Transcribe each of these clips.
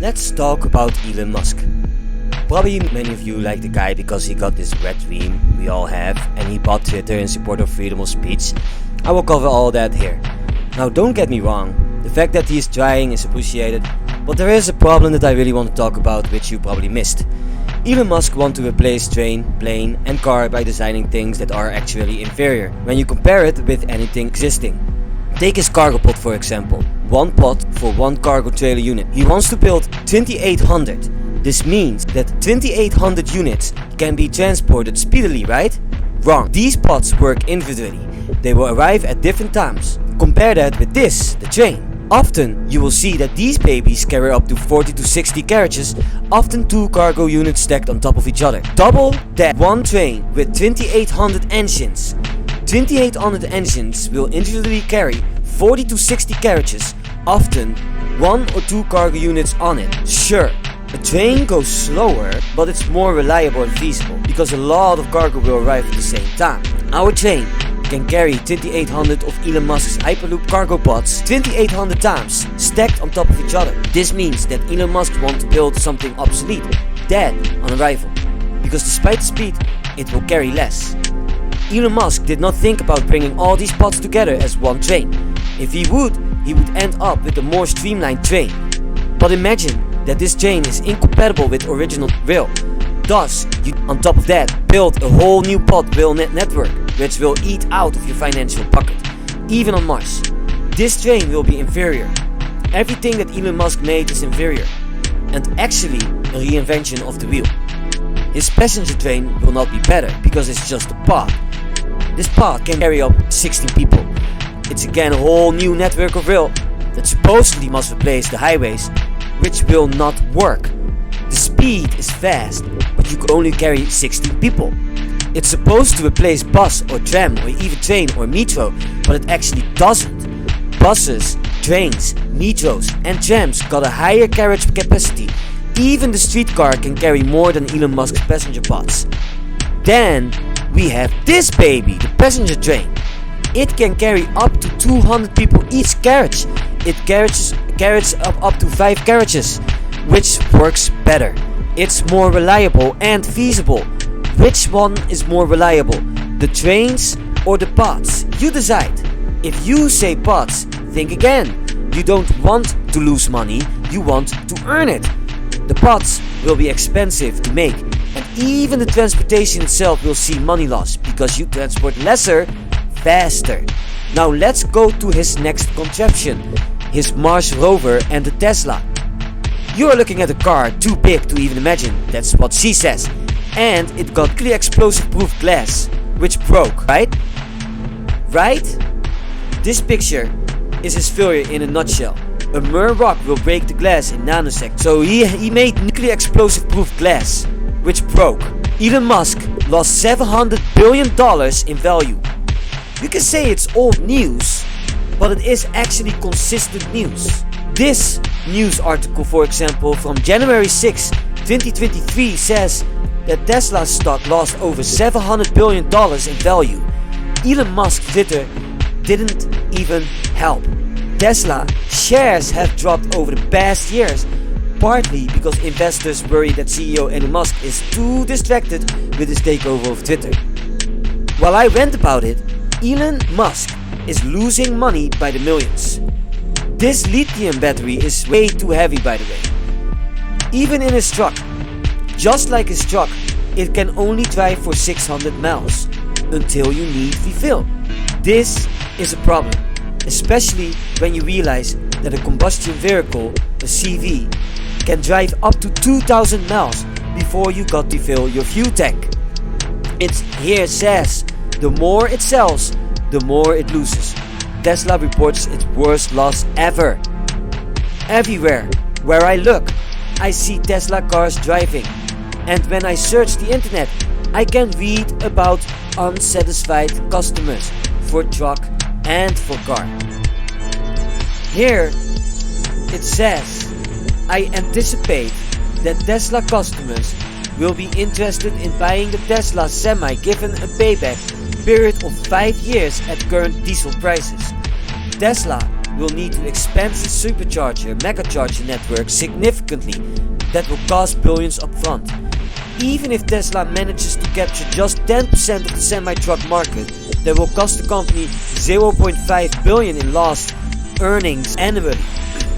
Let's talk about Elon Musk. Probably many of you like the guy because he got this red dream we all have and he bought Twitter in support of freedom of speech. I will cover all that here. Now don't get me wrong, the fact that he is trying is appreciated, but there is a problem that I really want to talk about which you probably missed. Elon Musk wants to replace train, plane and car by designing things that are actually inferior when you compare it with anything existing. Take his cargo pod for example, one pod for one cargo trailer unit. He wants to build 2800. This means that 2800 units can be transported speedily, right? Wrong. These pods work individually. They will arrive at different times. Compare that with this, the train. Often you will see that these babies carry up to 40 to 60 carriages, often two cargo units stacked on top of each other. Double that one train with 2800 engines. 2800 engines will individually carry 40 to 60 carriages, often one or two cargo units on it. Sure, a train goes slower, but it's more reliable and feasible because a lot of cargo will arrive at the same time. Our train can carry 2800 of Elon Musk's Hyperloop cargo pods 2800 times, stacked on top of each other. This means that Elon Musk wants to build something obsolete, dead on arrival, because despite the speed, it will carry less. Elon Musk did not think about bringing all these pods together as one train. If he would end up with a more streamlined train. But imagine that this train is incompatible with original rail. Thus, you on top of that build a whole new pod rail network, which will eat out of your financial pocket, even on Mars. This train will be inferior. Everything that Elon Musk made is inferior, and actually a reinvention of the wheel. His passenger train will not be better because it's just a pod. This pod can carry up 16 people. It's again a whole new network of rail that supposedly must replace the highways, which will not work. The speed is fast, but you can only carry 16 people. It's supposed to replace bus or tram or even train or metro, but it actually doesn't. Buses, trains, metros and trams got a higher carriage capacity. Even the streetcar can carry more than Elon Musk's passenger pods. Then we have this baby, the passenger train. It can carry up to 200 people each carriage. It carries up to 5 carriages, which works better. It's more reliable and feasible. Which one is more reliable, the trains or the pods? You decide. If you say pods, think again. You don't want to lose money, you want to earn it. The pods will be expensive to make, and even the transportation itself will see money loss because you transport lesser, faster. Now let's go to his next contraption, his Mars rover and the Tesla. You are looking at a car too big to even imagine, that's what she says. And it got clear explosive proof glass, which broke, right? Right? This picture is his failure in a nutshell. A mere rock will break the glass in nanoseconds. So he made nuclear explosive proof glass, which broke. Elon Musk lost $700 billion in value. You can say it's old news, but it is actually consistent news. This news article, for example, from January 6, 2023 says that Tesla's stock lost over $700 billion in value. Elon Musk's Twitter didn't even help. Tesla shares have dropped over the past years, partly because investors worry that CEO Elon Musk is too distracted with his takeover of Twitter. While I rant about it, Elon Musk is losing money by the millions. This lithium battery is way too heavy, by the way. Even in his truck, just like his truck, it can only drive for 600 miles until you need refill. This is a problem, especially when you realize that a combustion vehicle, a CV, can drive up to 2000 miles before you got to fill your fuel tank. It here says, the more it sells, the more it loses. Tesla reports its worst loss ever. Everywhere where I look, I see Tesla cars driving. And when I search the internet, I can read about unsatisfied customers for truck and for car. Here it says, I anticipate that Tesla customers will be interested in buying the Tesla Semi given a payback period of 5 years at current diesel prices. Tesla will need to expand the supercharger megacharger network significantly. That will cost billions upfront. Even if Tesla manages to capture just 10% of the semi-truck market, that will cost the company 0.5 billion in lost earnings annually.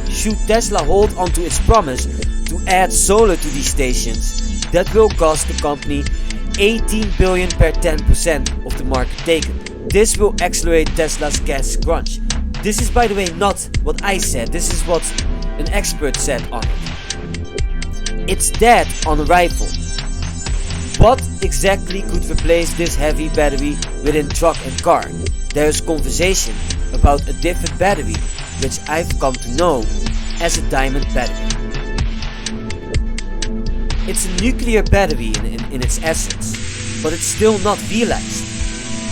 Should Tesla hold onto its promise to add solar to these stations, that will cost the company 18 billion per 10% of the market taken. This will accelerate Tesla's cash crunch. This is, by the way, not what I said. This is what an expert said on it. It's dead on arrival. What exactly could replace this heavy battery within truck and car? There is conversation about a different battery, which I've come to know as a diamond battery. It's a nuclear battery in its essence, but it's still not realized.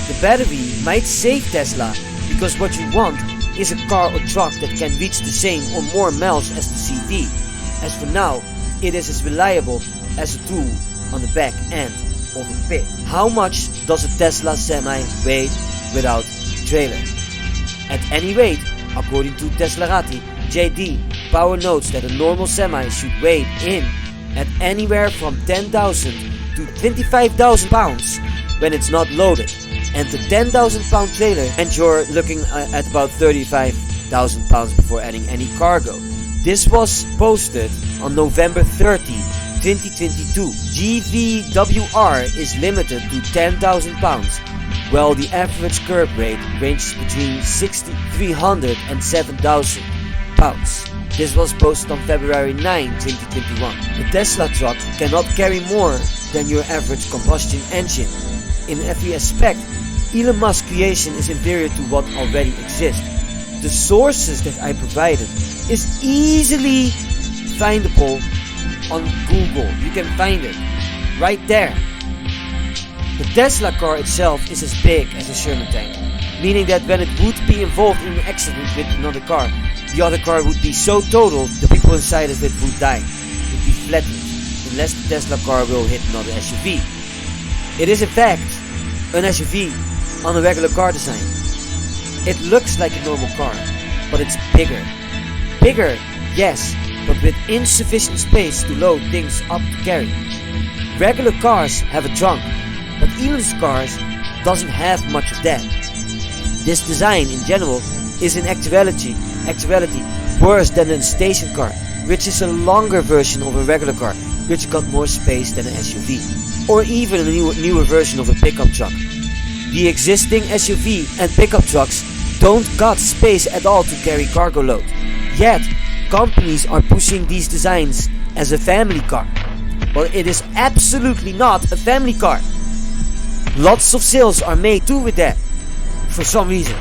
The battery might save Tesla, because what you want is a car or truck that can reach the same or more miles as the CV. As for now, it is as reliable as a tool on the back end of a pit. How much does a Tesla semi weigh without trailer? At any rate, according to Teslarati, JD Power notes that a normal semi should weigh in at anywhere from 10,000 to 25,000 pounds when it's not loaded, and the 10,000 pound trailer, and you're looking at about 35,000 pounds before adding any cargo. This was posted on November 30, 2022. GVWR is limited to 10,000 pounds, while the average curb rate ranges between 6,300 and 7,000 pounds. This was posted on February 9, 2021. The Tesla truck cannot carry more than your average combustion engine. In every aspect, Elon Musk's creation is inferior to what already exists. The sources that I provided is easily findable on Google. You can find it right there. The Tesla car itself is as big as a Sherman tank, meaning that when it would be involved in an accident with another car, the other car would be so total the people inside of it would die, would be flattened, unless the Tesla car will hit another SUV. It is in fact an SUV on a regular car design. It looks like a normal car, but it's bigger. Bigger, yes, but with insufficient space to load things up to carry. Regular cars have a trunk, but Elon's cars doesn't have much of that. This design in general is in actuality worse than a station car, which is a longer version of a regular car, which got more space than an SUV, or even a newer version of a pickup truck. The existing SUV and pickup trucks don't got space at all to carry cargo load. Yet, companies are pushing these designs as a family car. Well, it is absolutely not a family car. Lots of sales are made too with that, for some reason.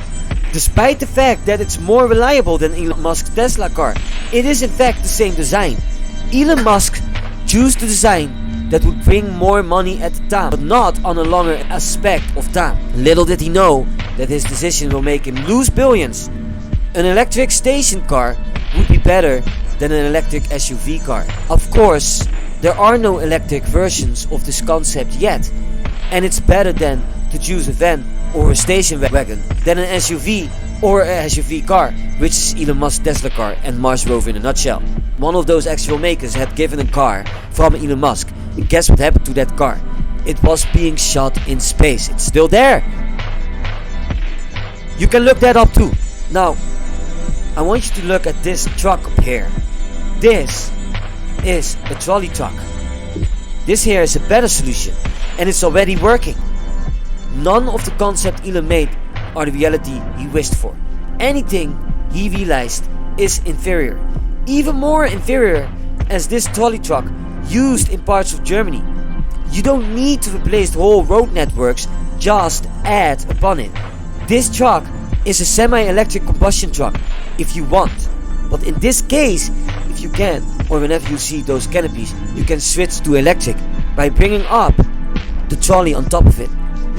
Despite the fact that it's more reliable than Elon Musk's Tesla car, it is in fact the same design. Elon Musk chose the design that would bring more money at the time, but not on a longer aspect of time. Little did he know that his decision will make him lose billions. An electric station car would be better than an electric SUV car. Of course, there are no electric versions of this concept yet, and it's better than to choose a van or a station wagon than an SUV or a SUV car, which is Elon Musk's Tesla car and Mars rover in a nutshell. One of those actual makers had given a car from Elon Musk, and guess what happened to that car? It was being shot in space. It's still there. You can look that up too. Now, I want you to look at this truck up here. This is a trolley truck. This here is a better solution, and it's already working. None of the concept Elon made are the reality he wished for. Anything he realized is inferior. Even more inferior as this trolley truck used in parts of Germany. You don't need to replace the whole road networks, just add upon it. This truck is a semi-electric combustion truck if you want. But in this case, if you can, or whenever you see those canopies, you can switch to electric by bringing up the trolley on top of it.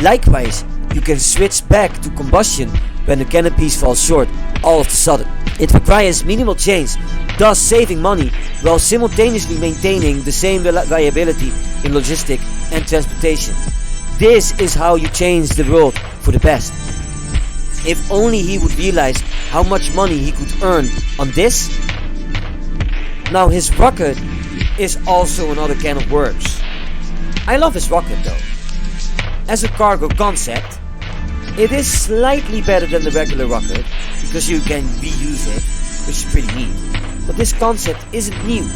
Likewise, you can switch back to combustion when the canopies fall short all of a sudden. It requires minimal change, thus saving money while simultaneously maintaining the same reliability in logistics and transportation. This is how you change the world for the best. If only he would realize how much money he could earn on this. Now his rocket is also another can of worms. I love his rocket though. As a cargo concept, it is slightly better than the regular rocket because you can reuse it, which is pretty neat. But this concept isn't new.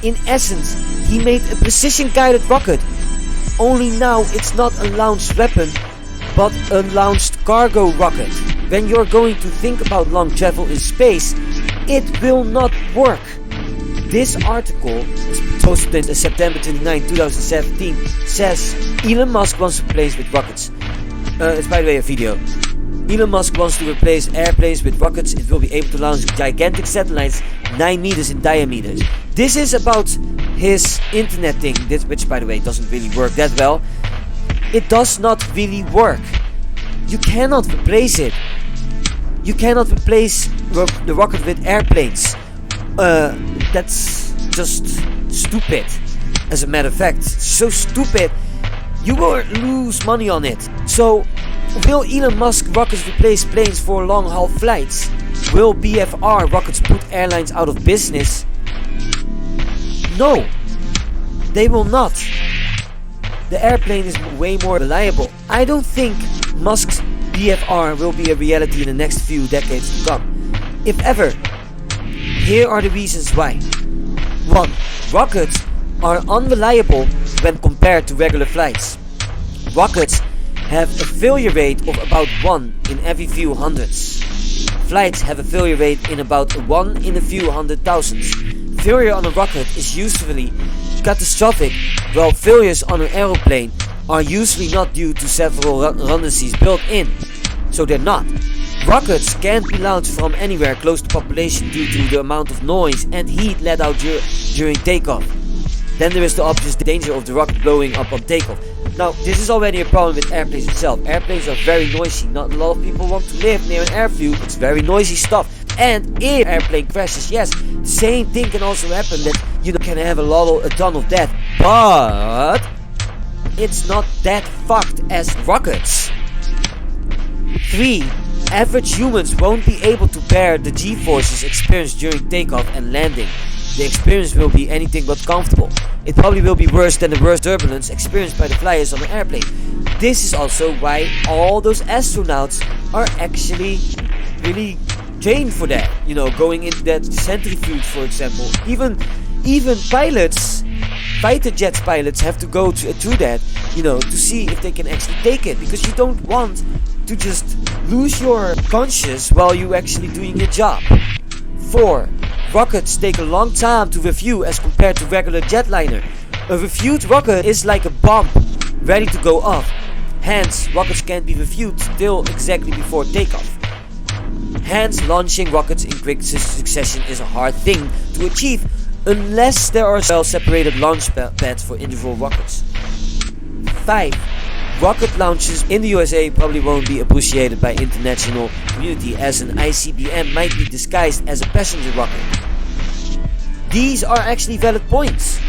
In essence, he made a precision-guided rocket. Only now it's not a launched weapon, but a launched cargo rocket. When you're going to think about long travel in space, it will not work. This article is posted on September 29, 2017, says Elon Musk wants to replace with rockets. It's by the way a video. Elon Musk wants to replace airplanes with rockets. It will be able to launch gigantic satellites 9 meters in diameter. This is about his internet thing, which by the way doesn't really work that well. It does not really work. You cannot replace it. You cannot replace the rocket with airplanes. That's just stupid. As a matter of fact, so stupid. You will lose money on it. So, will Elon Musk rockets replace planes for long-haul flights? Will BFR rockets put airlines out of business? No, they will not. The airplane is way more reliable. I don't think Musk's BFR will be a reality in the next few decades to come. If ever, here are the reasons why. 1. Rockets are unreliable when compared to regular flights. Rockets have a failure rate of about 1 in every few hundreds. Flights have a failure rate in about 1 in a few hundred thousands. Failure on a rocket is usually catastrophic, while failures on an aeroplane are usually not due to several redundancies built in. So they're not. Rockets can't be launched from anywhere close to population due to the amount of noise and heat let out during takeoff. Then there is the obvious danger of the rocket blowing up on takeoff. Now, this is already a problem with airplanes itself. Airplanes are very noisy. Not a lot of people want to live near an airfield. It's very noisy stuff. And if airplane crashes, yes, the same thing can also happen, that you can have a ton of death. But it's not that fucked as rockets. 3. Average humans won't be able to bear the G-forces experienced during takeoff and landing. The experience will be anything but comfortable. It probably will be worse than the worst turbulence experienced by the flyers on an airplane. This is also why all those astronauts are actually really trained for that. Going into that centrifuge, for example. Even pilots, fighter jets pilots have to go through that, to see if they can actually take it. Because you don't want to just lose your conscience while you're actually doing your job. 4. Rockets take a long time to refuel as compared to regular jetliner. A refueled rocket is like a bomb ready to go off. Hence, rockets can't be refueled till exactly before takeoff. Hence, launching rockets in quick succession is a hard thing to achieve unless there are well-separated launch pads for individual rockets. 5. Rocket launches in the USA probably won't be appreciated by international community, as an ICBM might be disguised as a passenger rocket. These are actually valid points.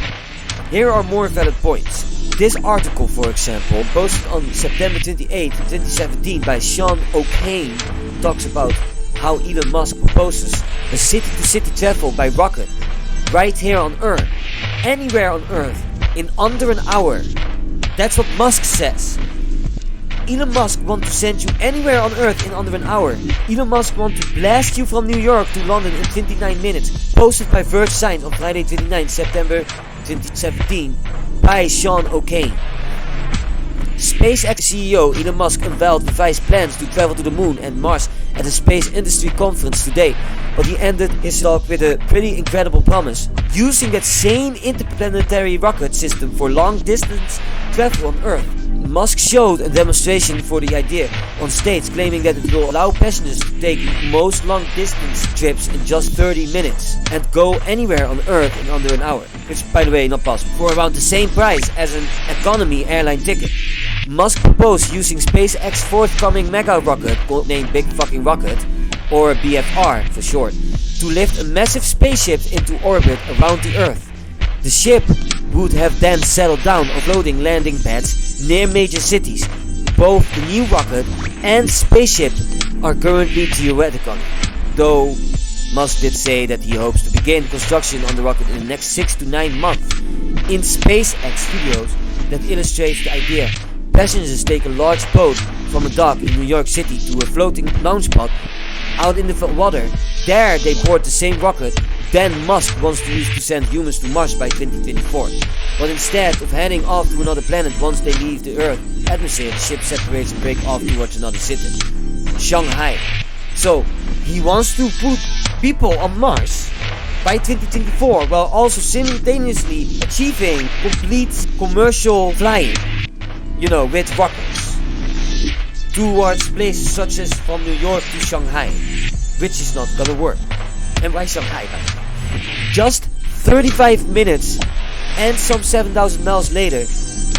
Here are more valid points. This article, for example, posted on September 28, 2017 by Sean O'Kane, talks about how Elon Musk proposes a city-to-city travel by rocket right here on Earth, anywhere on Earth, in under an hour. That's what Musk says. Elon Musk wants to send you anywhere on Earth in under an hour. Elon Musk wants to blast you from New York to London in 29 minutes. Posted by Verge Science on Friday 29 September 2017 by Sean O'Kane. SpaceX CEO Elon Musk unveiled revised plans to travel to the moon and Mars at a space industry conference today, but he ended his talk with a pretty incredible promise: using that same interplanetary rocket system for long distance travel on Earth. Musk showed a demonstration for the idea on stage, claiming that it will allow passengers to take most long distance trips in just 30 minutes and go anywhere on Earth in under an hour, which by the way not possible, for around the same price as an economy airline ticket. Musk proposed using SpaceX's forthcoming mega rocket, named Big Fucking Rocket, or BFR for short, to lift a massive spaceship into orbit around the Earth. The ship would have then settled down, offloading landing pads near major cities. Both the new rocket and spaceship are currently theoretical, though Musk did say that he hopes to begin construction on the rocket in the next 6 to 9 months. In SpaceX videos that illustrates the idea, passengers take a large boat from a dock in New York City to a floating launch pad out in the water. There they board the same rocket. Then Musk wants to use to send humans to Mars by 2024. But instead of heading off to another planet once they leave the Earth atmosphere, the ship separates and breaks off towards another city, Shanghai. So he wants to put people on Mars by 2024 while also simultaneously achieving complete commercial flying, with rockets towards places such as from New York to Shanghai, which is not gonna work. And why Shanghai, by the way? Just 35 minutes and some 7,000 miles later,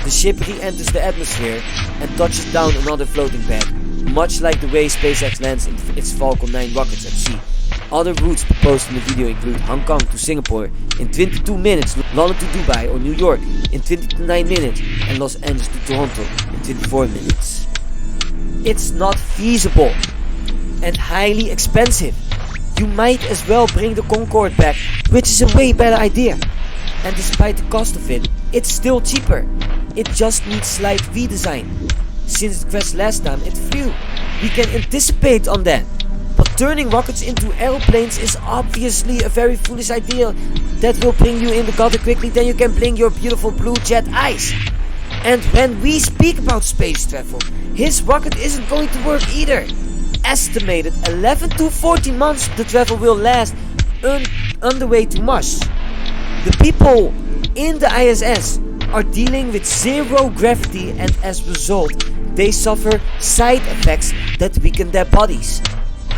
the ship re-enters the atmosphere and touches down another floating pad, much like the way SpaceX lands in its Falcon 9 rockets at sea. Other routes proposed in the video include Hong Kong to Singapore in 22 minutes, London to Dubai or New York in 29 minutes, and Los Angeles to Toronto in 24 minutes. It's not feasible and highly expensive. You might as well bring the Concorde back, which is a way better idea. And despite the cost of it, it's still cheaper. It just needs slight redesign. Since it crashed last time, it flew. We can anticipate on that. But turning rockets into aeroplanes is obviously a very foolish idea that will bring you in the gutter quickly, then you can blink your beautiful blue jet eyes. And when we speak about space travel, his rocket isn't going to work either. Estimated 11 to 14 months the travel will last on the way to Mars. The people in the ISS are dealing with zero gravity, and as a result they suffer side effects that weaken their bodies.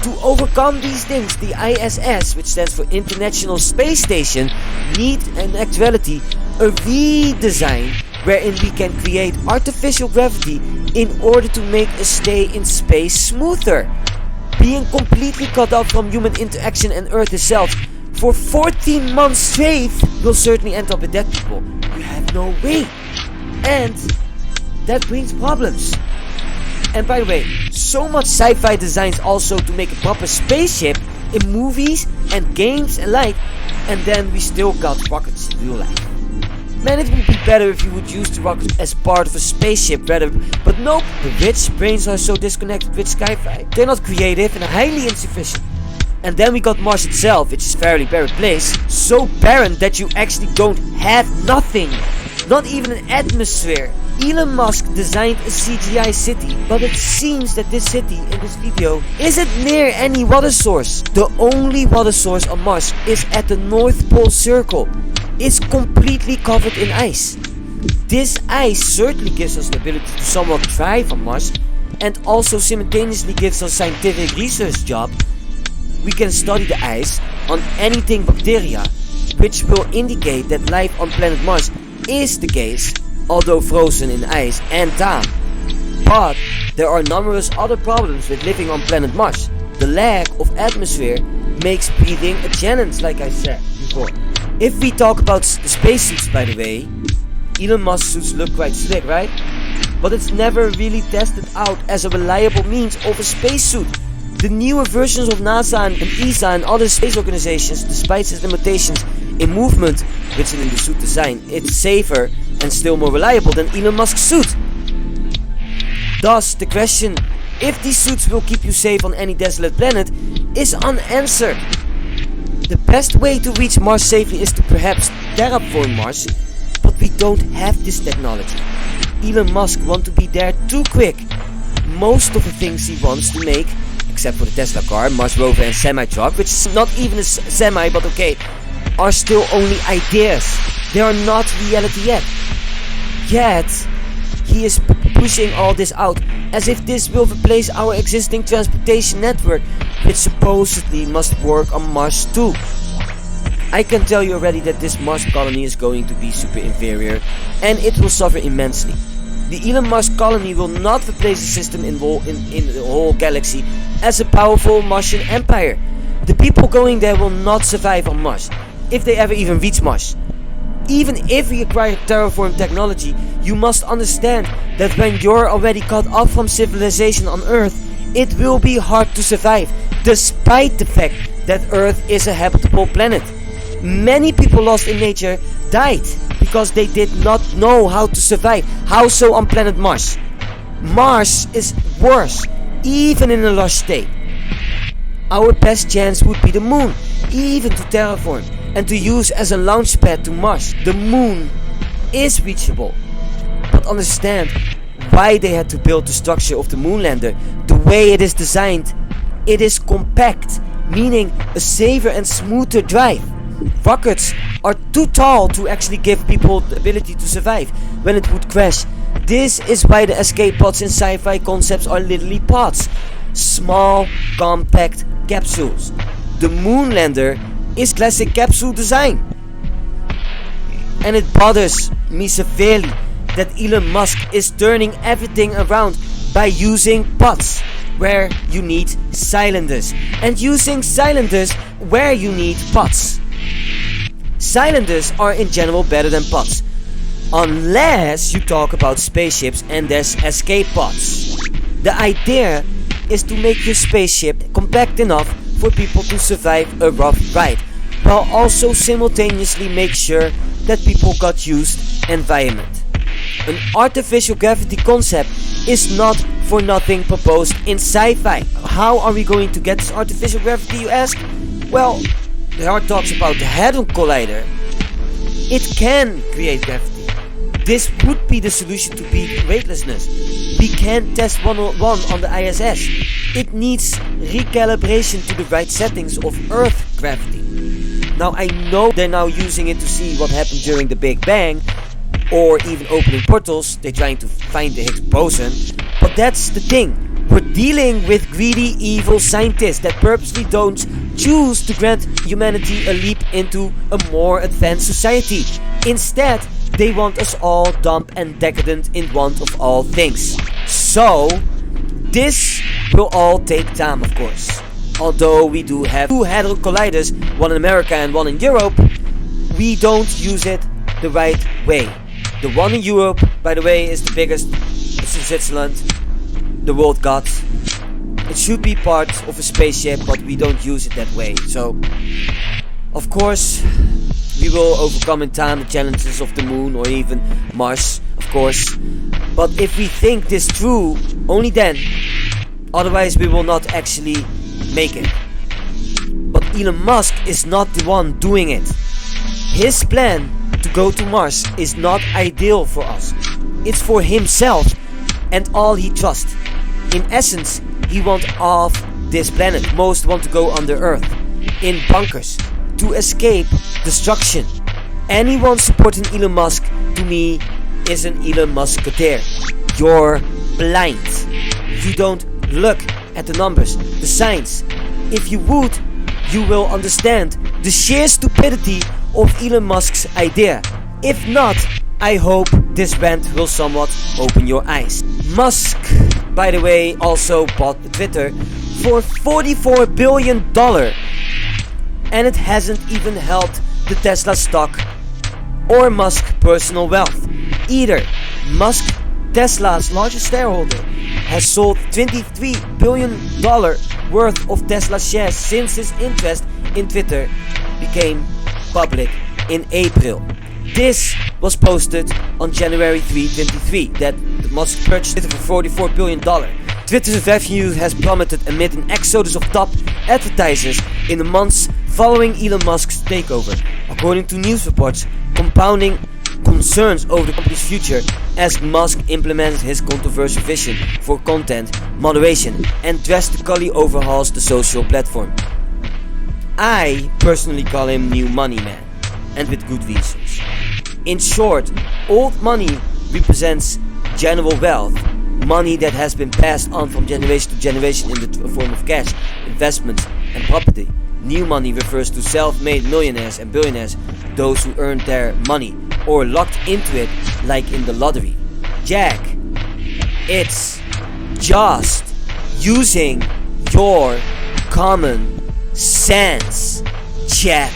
To overcome these things, the ISS, which stands for International Space Station, needs in actuality a redesign wherein we can create artificial gravity in order to make a stay in space smoother. Being completely cut off from human interaction and Earth itself for 14 months straight will certainly end up with dead people. You have no way. And that brings problems. And by the way, so much sci-fi designs also to make a proper spaceship in movies and games alike, and then we still got rockets in real life. Man, it would be better if you would use the rocket as part of a spaceship rather, but nope, the rich brains are so disconnected with sci-fi. They're not creative and highly insufficient. And then we got Mars itself, which is a fairly barren place, so barren that you actually don't have nothing, not even an atmosphere. Elon Musk designed a CGI city, but it seems that this city in this video isn't near any water source. The only water source on Mars is at the North Pole Circle. It's completely covered in ice. This ice certainly gives us the ability to somewhat thrive on Mars, and also simultaneously gives us scientific research job. We can study the ice on anything bacteria, which will indicate that life on planet Mars is the case, although frozen in ice and time. But there are numerous other problems with living on planet Mars. The lack of atmosphere makes breathing a challenge, like I said before. If we talk about the spacesuits, by the way, Elon Musk suits look quite slick, right? But it's never really tested out as a reliable means of a spacesuit. The newer versions of NASA and ESA and other space organizations, despite its limitations in movement, which is in the suit design, it's safer and still more reliable than Elon Musk's suit. Thus, the question if these suits will keep you safe on any desolate planet is unanswered. The best way to reach Mars safely is to perhaps terraform Mars, but we don't have this technology. Elon Musk wants to be there too quick. Most of the things he wants to make, except for the Tesla car, Mars rover and semi-truck, which is not even a semi, but okay, are still only ideas. They are not reality yet. Yet, he is pushing all this out as if this will replace our existing transportation network, which supposedly must work on Mars too. I can tell you already that this Mars colony is going to be super inferior, and it will suffer immensely. The Elon Musk colony will not replace the system in the whole galaxy as a powerful Martian empire. The people going there will not survive on Mars, if they ever even reach Mars. Even if we acquire terraform technology, you must understand that when you're already cut off from civilization on Earth, it will be hard to survive, despite the fact that Earth is a habitable planet. Many people lost in nature died because they did not know how to survive. How so on planet Mars? Mars is worse, even in a lush state. Our best chance would be the moon, even to terraform and to use as a launch pad to Mars. The moon is reachable, but understand why they had to build the structure of the moonlander the way it is designed. It is compact, meaning a safer and smoother drive. Rockets are too tall to actually give people the ability to survive when it would crash. This is why the escape pods in sci-fi concepts are literally pods. Small, compact capsules. The moonlander is classic capsule design. And it bothers me severely that Elon Musk is turning everything around by using pods where you need cylinders and using cylinders where you need pods. Cylinders are in general better than pods, unless you talk about spaceships and there's escape pods. The idea is to make your spaceship compact enough for people to survive a rough ride, while also simultaneously make sure that people got used to environment. An artificial gravity concept is not for nothing proposed in sci-fi. How are we going to get this artificial gravity, you ask? Well, there are talks about the Hadron Collider. It can create gravity. This would be the solution to beat weightlessness. We can't test 101 on the ISS. It needs recalibration to the right settings of Earth gravity. Now I know they're now using it to see what happened during the Big Bang, or even opening portals. They're trying to find the Higgs boson. But that's the thing. We're dealing with greedy, evil scientists that purposely don't choose to grant humanity a leap into a more advanced society. Instead, they want us all dumb and decadent in want of all things. So, this will all take time, of course. Although we do have 2 Hadron Colliders, one in America and one in Europe, we don't use it the right way. The one in Europe, by the way, is the biggest. It's in Switzerland. The world got. It should be part of a spaceship, but we don't use it that way. So, of course, we will overcome in time the challenges of the moon or even Mars, of course. But if we think this through, only then. Otherwise, we will not actually make it. But Elon Musk is not the one doing it. His plan to go to Mars is not ideal for us. It's for himself and all he trusts. In essence, he wants off this planet. Most want to go under Earth, in bunkers, to escape destruction. Anyone supporting Elon Musk, to me, is an Elon Musketeer. You're blind. You don't look at the numbers, the signs. If you would, you will understand the sheer stupidity of Elon Musk's idea. If not, I hope this rant will somewhat open your eyes. Musk, by the way, also bought Twitter for $44 billion. And it hasn't even helped the Tesla stock or Musk personal wealth either. Musk, Tesla's largest shareholder, has sold $23 billion worth of Tesla shares since his interest in Twitter became public in April. This was posted on January 3, 2023, that Musk purchased Twitter for $44 billion. Twitter's revenue has plummeted amid an exodus of top advertisers in the months following Elon Musk's takeover, according to news reports, compounding concerns over the company's future as Musk implements his controversial vision for content moderation and drastically overhauls the social platform. I personally call him New Money Man, and with good reasons. In short, old money represents general wealth, money that has been passed on from generation to generation in the form of cash, investments, and property. New money refers to self-made millionaires and billionaires, those who earned their money or locked into it like in the lottery. Jack, it's just using your common sense. Chat.